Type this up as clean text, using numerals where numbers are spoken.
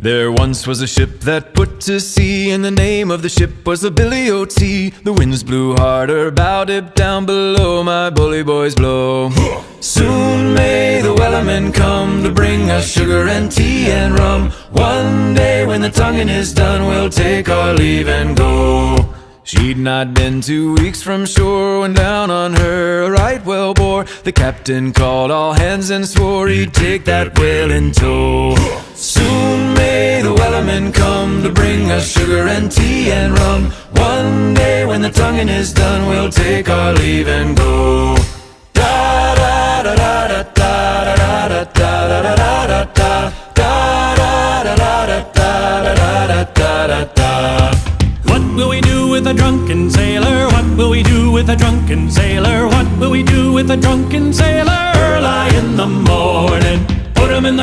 There once was a ship that put to sea, and the name of the ship was the Billy O.T. The winds blew harder, bow dip down below, my bully boys blow. Soon may the wellerman come to bring us sugar and tea and rum. One day when the tonguing is done, we'll take our leave and go. She'd not been 2 weeks from shore when down on her a right whale bore. The captain called all hands and swore he'd take that whale in tow. Soon may the wellerman come to bring us sugar and tea and rum. One day when the tonguing is done, we'll take our leave and go. Da da da da da da da da da da da da da da da da da. What will we do with a drunken sailor? What will we do with a drunken sailor? What will we do with a drunken sailor? Early in the morning, put him in the